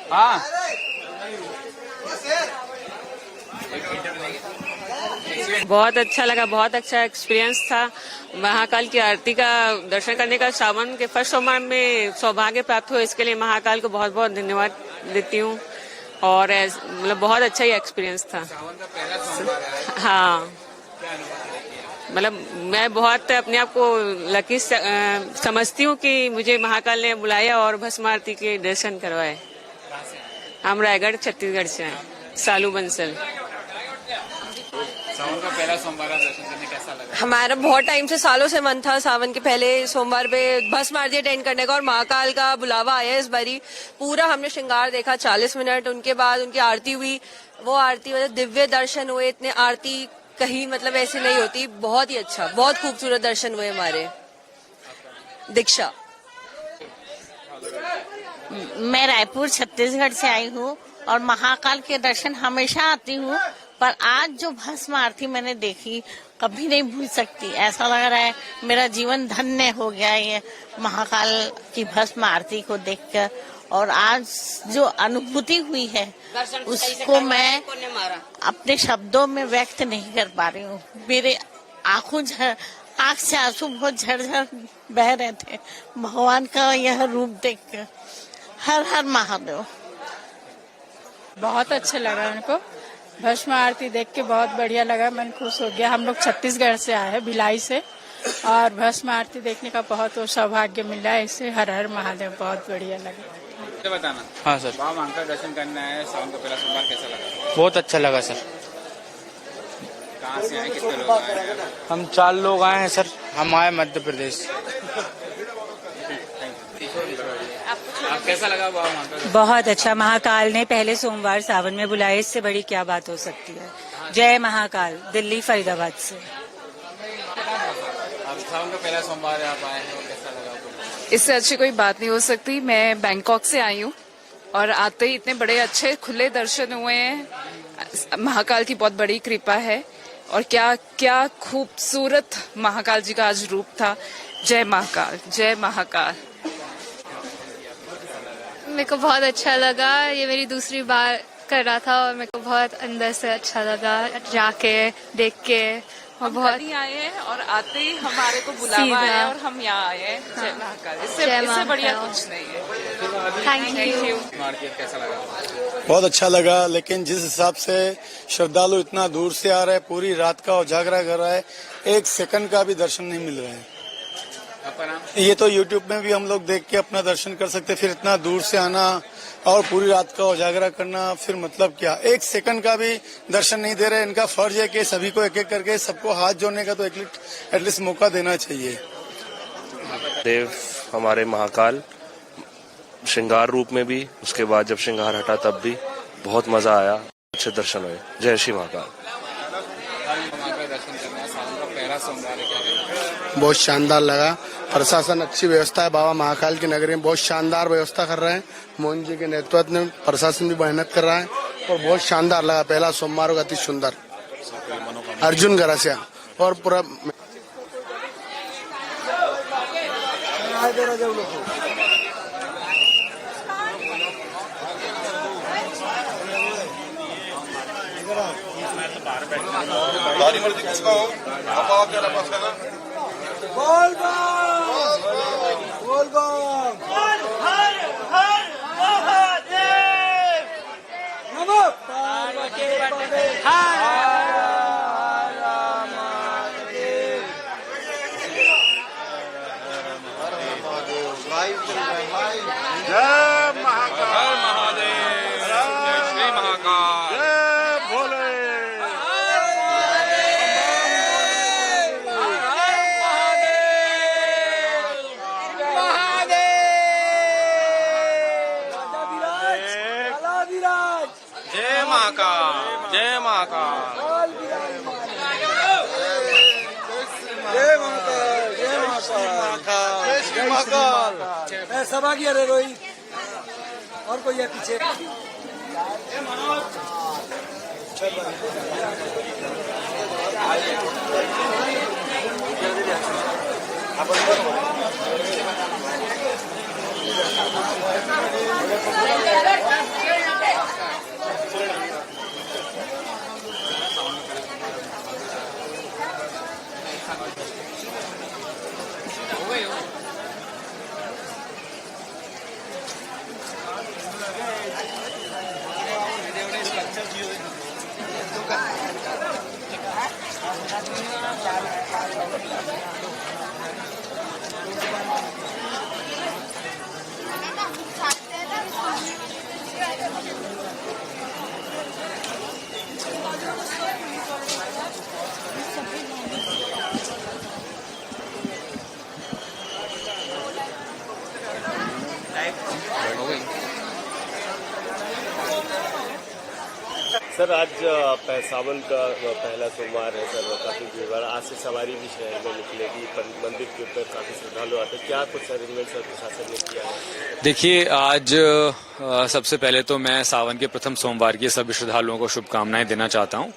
हाँ बहुत अच्छा लगा, बहुत अच्छा एक्सपीरियंस था। महाकाल की आरती का दर्शन करने का सावन के फर्स्ट सोमवार में सौभाग्य प्राप्त हो, इसके लिए महाकाल को बहुत बहुत धन्यवाद देती हूँ। और मतलब बहुत अच्छा ही एक्सपीरियंस था। सावन का पहला सोमवार है। हाँ, मतलब मैं बहुत अपने आप को लकी समझती हूँ कि मुझे महाकाल ने बुलाया और भस्म आरती के दर्शन करवाए। हम रायगढ़ छत्तीसगढ़ से हैं, सालू बंसल। सावन का पहला सोमवार का दर्शन करने कैसा लगा? हमारा बहुत टाइम से, सालों से मन था सावन के पहले सोमवार पे भस्म आरती अटेंड करने का, और महाकाल का बुलावा आया इस बारी। पूरा हमने श्रृंगार देखा 40 मिनट, उनके बाद उनकी आरती हुई। वो आरती मतलब दिव्य दर्शन हुए, इतने आरती कहीं मतलब ऐसी नहीं होती। बहुत ही अच्छा, बहुत खूबसूरत दर्शन हुए हमारे। दीक्षा। मैं रायपुर छत्तीसगढ़ से आई हूँ और महाकाल के दर्शन हमेशा आती हूँ, पर आज जो भस्म आरती मैंने देखी कभी नहीं भूल सकती। ऐसा लग रहा है मेरा जीवन धन्य हो गया ये महाकाल की भस्म आरती को देखकर। और आज जो अनुभूति हुई है उसको मैं अपने शब्दों में व्यक्त नहीं कर पा रही हूँ। मेरे आंख से आंसू बहुत झरझर बह रहे थे भगवान का यह रूप देखकर। हर हर महादेव। बहुत अच्छा लगा उनको, भस्म आरती देख के बहुत बढ़िया लगा, मन खुश हो गया। हम लोग छत्तीसगढ़ से आए हैं, भिलाई से, और भस्म आरती देखने का बहुत सौभाग्य मिला है। इससे हर हर महादेव, बहुत बढ़िया लगा। बताना। हाँ सर। बाबा महाकाल दर्शन करने आए, सावन का पहला सोमवार कैसा लगा? बहुत अच्छा लगा सर। कहाँ से आए, कितने लोग आए हैं? हम 4 लोग आए हैं सर। हम आए मध्य प्रदेश। आप कैसा लगा बाबा महाकाल? बहुत अच्छा। महाकाल ने पहले सोमवार सावन में बुलाए, इससे बड़ी क्या बात हो सकती है। जय महाकाल। दिल्ली फरीदाबाद से। आप सावन का पहला सोमवार आप आए हैं, कैसा लगा आपको? इससे अच्छी कोई बात नहीं हो सकती। मैं बैंकॉक से आई हूँ और आते ही इतने बड़े अच्छे खुले दर्शन हुए हैं। महाकाल की बहुत बड़ी कृपा है और क्या क्या खूबसूरत महाकाल जी का आज रूप था। जय महाकाल, जय महाकाल। मेरे को बहुत अच्छा लगा, ये मेरी दूसरी बार कर रहा था और मेरे को बहुत अंदर से अच्छा लगा जाके देख के। और बहुत ही आए हैं और आते ही हमारे को बुलावा आया और हम यहाँ आए हैं। जय महाकाल, इससे बढ़िया कुछ नहीं है। Thank you. कैसा लगा? बहुत अच्छा लगा, लेकिन जिस हिसाब से श्रद्धालु इतना दूर से आ रहे हैं, पूरी रात का उजागरा कर रहा है, 1 सेकंड का भी दर्शन नहीं मिल रहा है। ये तो YouTube में भी हम लोग देख के अपना दर्शन कर सकते, फिर इतना दूर से आना और पूरी रात का उजागरा करना, फिर मतलब क्या। 1 सेकंड का भी दर्शन नहीं दे रहे। इनका फर्ज है कि सभी को एक एक करके सबको हाथ जोड़ने का तो एटलीस्ट मौका देना चाहिए। देव हमारे महाकाल श्रृंगार रूप में भी, उसके बाद जब श्रृंगार हटा तब भी बहुत मजा आया, अच्छे दर्शन हुए। जय श्री महाकाल। बहुत शानदार लगा। प्रशासन अच्छी व्यवस्था है, बाबा महाकाल की नगरी में बहुत शानदार व्यवस्था कर रहे हैं। मोहन जी के नेतृत्व में प्रशासन भी मेहनत कर रहा है और बहुत शानदार लगा। पहला सोमवार होगा अति सुंदर। अर्जुन गरासिया और पूरा बोल बम हर हर हर महादेव। नमो पार्वती पते हर हर महादेव। जय महाकाल महादेव। जय श्री महाकाल। जय भोले। जय महाकाल, जय महाकाल। जय महाकाल, जय महाकाल, जय श्री महाकाल। सब आ गया रे रोहित, और कोई है पीछे। चल सर आज सावन का पहला सोमवार है सर, काफी भीड़ आज से सवारी भी शहर में निकलेगी, मंदिर के ऊपर काफी श्रद्धालु आते हैं, क्या कुछ अरेंजमेंट प्रशासन ने किया है? देखिए, आज सबसे पहले तो मैं सावन के प्रथम सोमवार की सभी श्रद्धालुओं को शुभकामनाएं देना चाहता हूं।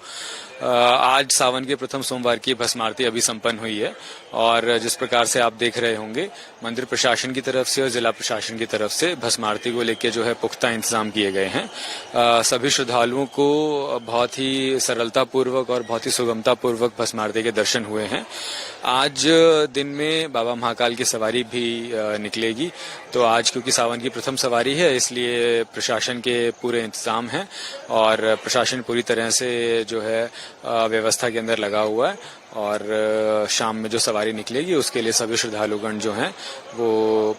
आज सावन के प्रथम सोमवार की भस्म आरती अभी संपन्न हुई है और जिस प्रकार से आप देख रहे होंगे मंदिर प्रशासन की तरफ से और जिला प्रशासन की तरफ से भस्म आरती को लेकर जो है पुख्ता इंतजाम किए गए हैं। सभी श्रद्धालुओं को बहुत ही सरलता पूर्वक और बहुत ही सुगमता पूर्वक भस्म आरती के दर्शन हुए हैं। आज दिन में बाबा महाकाल की सवारी भी निकलेगी, तो आज क्योंकि सावन की प्रथम सवारी है इसलिए प्रशासन के पूरे इंतजाम हैं और प्रशासन पूरी तरह से जो है व्यवस्था के अंदर लगा हुआ है और शाम में जो सवारी निकलेगी उसके लिए सभी श्रद्धालुगण जो हैं वो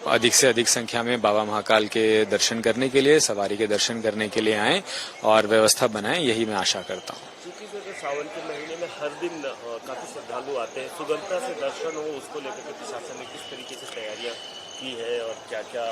अधिक से अधिक संख्या में बाबा महाकाल के दर्शन करने के लिए, सवारी के दर्शन करने के लिए आएं और व्यवस्था बनाएं, यही मैं आशा करता हूं। क्योंकि जो सावन के महीने में हर दिन काफी श्रद्धालु आते हैं, सुगमता से दर्शन हो उसको लेकर के प्रशासन ने किस तरीके से तैयारियां की है और क्या क्या?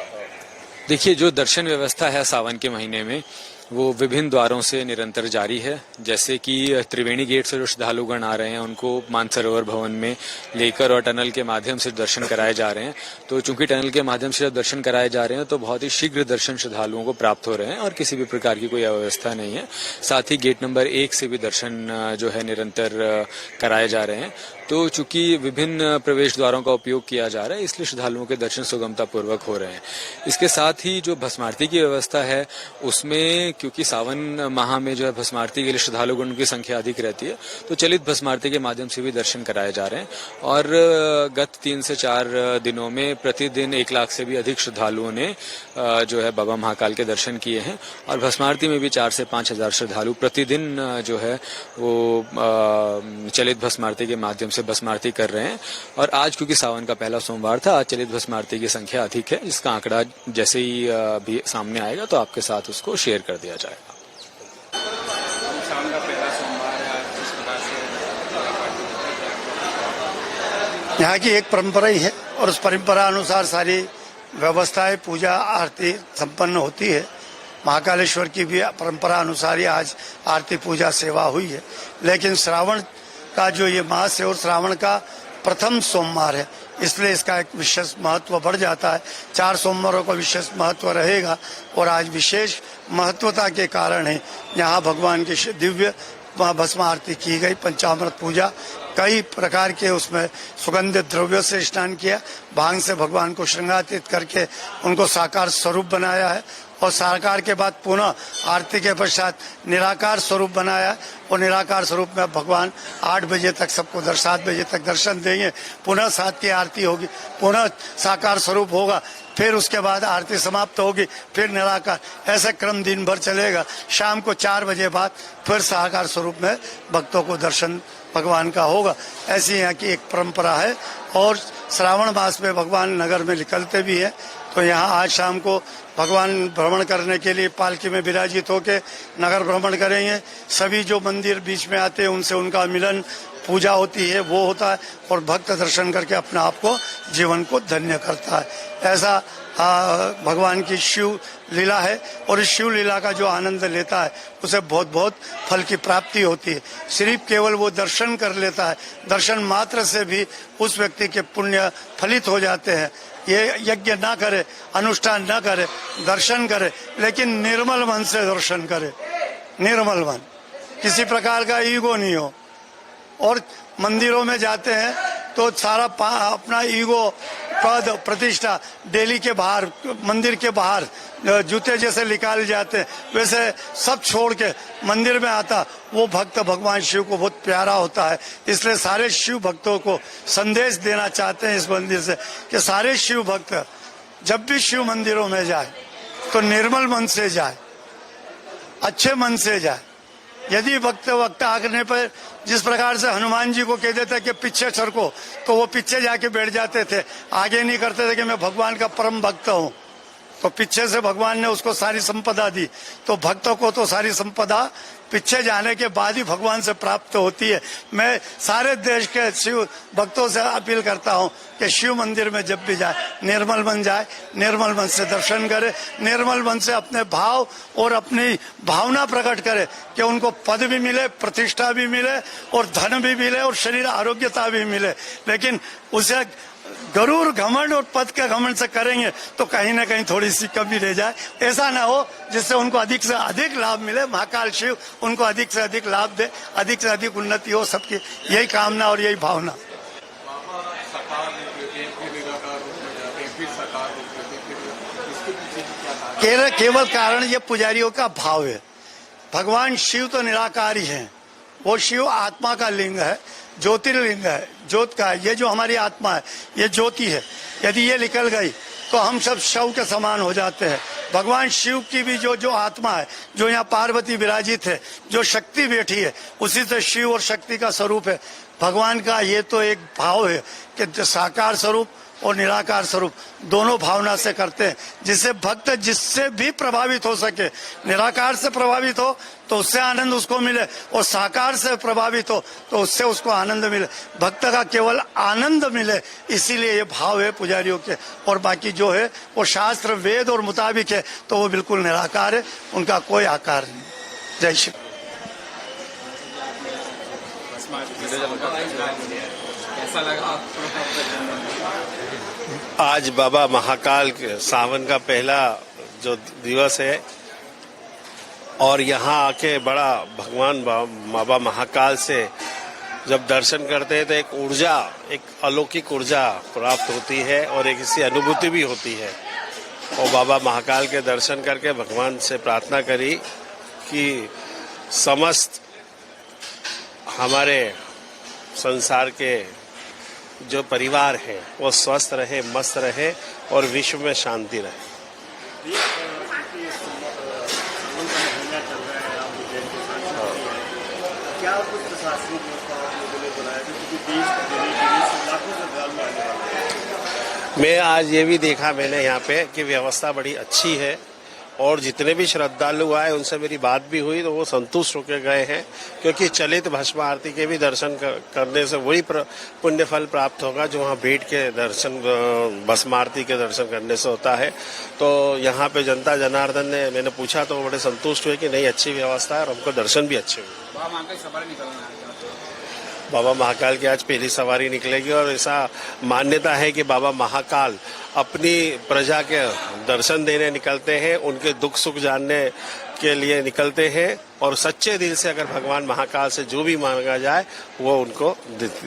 देखिए, जो दर्शन व्यवस्था है सावन के महीने में वो विभिन्न द्वारों से निरंतर जारी है। जैसे कि त्रिवेणी गेट से जो श्रद्धालुगण आ रहे हैं उनको मानसरोवर भवन में लेकर और टनल के माध्यम से दर्शन कराए जा रहे हैं। तो चूंकि टनल के माध्यम से जब दर्शन कराए जा रहे हैं तो बहुत ही शीघ्र दर्शन श्रद्धालुओं को प्राप्त हो रहे हैं और किसी भी प्रकार की कोई अव्यवस्था नहीं है। साथ ही गेट नंबर 1 से भी दर्शन जो है निरंतर कराए जा रहे हैं। तो चूंकि विभिन्न प्रवेश द्वारों का उपयोग किया जा रहा है इसलिए श्रद्धालुओं के दर्शन सुगमता पूर्वक हो रहे हैं। इसके साथ ही जो भस्म आरती की व्यवस्था है उसमें क्योंकि सावन माह में जो है भस्म आरती के लिए श्रद्धालुगण की संख्या अधिक रहती है तो चलित भस्म आरती के माध्यम से भी दर्शन कराए जा रहे हैं और गत 3 से 4 दिनों में प्रतिदिन 1 लाख से भी अधिक श्रद्धालुओं ने जो है बाबा महाकाल के दर्शन किए हैं और भस्म आरती में भी 4 से 5 हजार श्रद्धालु प्रतिदिन जो है वो चलित भस्म आरती के माध्यम से भस्म आरती कर रहे हैं। और आज क्योंकि सावन का पहला सोमवार था, आज चलित भस्म आरती की संख्या अधिक है, जिसका आंकड़ा जैसे ही भी सामने आएगा तो आपके साथ उसको शेयर कर दिया जाएगा। यहाँ की एक परंपरा ही है और उस परंपरा अनुसार सारी व्यवस्थाएं, पूजा आरती संपन्न होती है। महाकालेश्वर की भी परंपरा अनुसार ही आज आरती पूजा सेवा हुई है। लेकिन श्रावण का जो ये मास है और श्रावण का प्रथम सोमवार है इसलिए इसका एक विशेष महत्व बढ़ जाता है। 4 सोमवारों का विशेष महत्व रहेगा और आज विशेष महत्वता के कारण है यहाँ भगवान की दिव्य भस्म आरती की गई, पंचामृत पूजा, कई प्रकार के उसमें सुगंधित द्रव्यों से स्नान किया, भांग से भगवान को श्रृंगारित करके उनको साकार स्वरूप बनाया है और साकार के बाद पुनः आरती के पश्चात निराकार स्वरूप बनाया और निराकार स्वरूप में भगवान 8 बजे तक सबको 7 बजे तक दर्शन देंगे, पुनः 7 की आरती होगी, पुनः साकार स्वरूप होगा, फिर उसके बाद आरती समाप्त होगी, फिर निराकार, ऐसा क्रम दिन भर चलेगा। शाम को 4 बजे बाद फिर साकार स्वरूप में भक्तों को दर्शन भगवान का होगा। ऐसी यहाँ की एक परंपरा है और श्रावण मास में भगवान नगर में निकलते भी है तो यहाँ आज शाम को भगवान भ्रमण करने के लिए पालकी में विराजित होकर नगर भ्रमण करेंगे। सभी जो मंदिर बीच में आते हैं उनसे उनका मिलन, पूजा होती है, वो होता है और भक्त दर्शन करके अपने आप को जीवन को धन्य करता है। ऐसा भगवान की शिव लीला है और इस शिव लीला का जो आनंद लेता है उसे बहुत बहुत फल की प्राप्ति होती है। सिर्फ केवल वो दर्शन कर लेता है, दर्शन मात्र से भी उस व्यक्ति के पुण्य फलित हो जाते हैं। ये यज्ञ ना करे, अनुष्ठान ना करे, दर्शन करे, लेकिन निर्मल मन से दर्शन करे, निर्मल मन, किसी प्रकार का ईगो नहीं हो। और मंदिरों में जाते हैं तो सारा अपना ईगो, पद, प्रतिष्ठा डेली के बाहर, मंदिर के बाहर जूते जैसे निकाल जाते हैं वैसे सब छोड़ के मंदिर में आता वो भक्त भगवान शिव को बहुत प्यारा होता है। इसलिए सारे शिव भक्तों को संदेश देना चाहते हैं इस मंदिर से कि सारे शिव भक्त जब भी शिव मंदिरों में जाए तो निर्मल मन से जाए, अच्छे मन से जाए। यदि वक्त आने पर जिस प्रकार से हनुमान जी को कह देते कि पीछे सरको तो वो पीछे जाके बैठ जाते थे, आगे नहीं करते थे कि मैं भगवान का परम भक्त हूँ। तो पीछे से भगवान ने उसको सारी संपदा दी। तो भक्तों को तो सारी संपदा पीछे जाने के बाद ही भगवान से प्राप्त होती है। मैं सारे देश के शिव भक्तों से अपील करता हूँ कि शिव मंदिर में जब भी जाए निर्मल मन जाए, निर्मल मन से दर्शन करे, निर्मल मन से अपने भाव और अपनी भावना प्रकट करे कि उनको पद भी मिले, प्रतिष्ठा भी मिले और धन भी मिले और शरीर आरोग्यता भी मिले। लेकिन उसे गरूर घमंड और पद के घमंड से करेंगे तो कहीं ना कहीं थोड़ी सी कमी रह जाए। ऐसा ना हो जिससे उनको अधिक से अधिक लाभ मिले। महाकाल शिव उनको अधिक से अधिक लाभ दे, अधिक से अधिक उन्नति हो, सबकी यही कामना और यही भावना। केवल कारण ये पुजारियों का भाव है। भगवान शिव तो निराकारी हैं, वो शिव आत्मा का लिंग है, ज्योतिर्लिंग है, ज्योत का है। ये जो हमारी आत्मा है ये ज्योति है, यदि ये निकल गई तो हम सब शव के समान हो जाते हैं। भगवान शिव की भी जो आत्मा है, जो यहाँ पार्वती विराजित है, जो शक्ति बैठी है, उसी से शिव और शक्ति का स्वरूप है। भगवान का ये तो एक भाव है कि साकार स्वरूप और निराकार स्वरूप दोनों भावना से करते हैं, जिससे भक्त जिससे भी प्रभावित हो सके। निराकार से प्रभावित हो तो उससे आनंद उसको मिले और साकार से प्रभावित हो तो उससे उसको आनंद मिले। भक्त का केवल आनंद मिले, इसीलिए ये भाव है पुजारियों के। और बाकी जो है वो शास्त्र वेद और मुताबिक है तो वो बिल्कुल निराकार है, उनका कोई आकार नहीं। जय श्री। कैसा लगा आज बाबा महाकाल के सावन का पहला जो दिवस है और यहाँ आके बड़ा भगवान बाबा महाकाल से जब दर्शन करते हैं तो एक ऊर्जा, एक अलौकिक ऊर्जा प्राप्त होती है और एक इसकी अनुभूति भी होती है। और बाबा महाकाल के दर्शन करके भगवान से प्रार्थना करी कि समस्त हमारे संसार के जो परिवार है वो स्वस्थ रहे, मस्त रहे और विश्व में शांति रहे। क्या कुछ प्रशासनिक मैं आज ये भी देखा मैंने यहाँ पे कि व्यवस्था बड़ी अच्छी है और जितने भी श्रद्धालु आए उनसे मेरी बात भी हुई तो वो संतुष्ट होकर गए हैं, क्योंकि चलित भस्म आरती के भी दर्शन करने से वही पुण्य फल प्राप्त होगा जो वहाँ बैठ के दर्शन भस्म आरती के दर्शन करने से होता है। तो यहाँ पे जनता जनार्दन ने, मैंने पूछा तो बड़े संतुष्ट हुए कि नहीं अच्छी व्यवस्था है और हमको दर्शन भी अच्छे हुए। बाबा महाकाल की आज पहली सवारी निकलेगी और ऐसा मान्यता है कि बाबा महाकाल अपनी प्रजा के दर्शन देने निकलते हैं, उनके दुख सुख जानने के लिए निकलते हैं और सच्चे दिल से अगर भगवान महाकाल से जो भी मांगा जाए वो उनको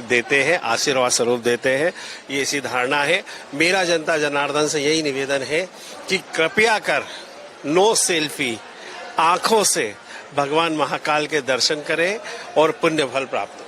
देते हैं, आशीर्वाद स्वरूप देते हैं। ये ऐसी धारणा है। मेरा जनता जनार्दन से यही निवेदन है कि कृपया कर नो सेल्फी, आंखों से भगवान महाकाल के दर्शन करें और पुण्य फल प्राप्त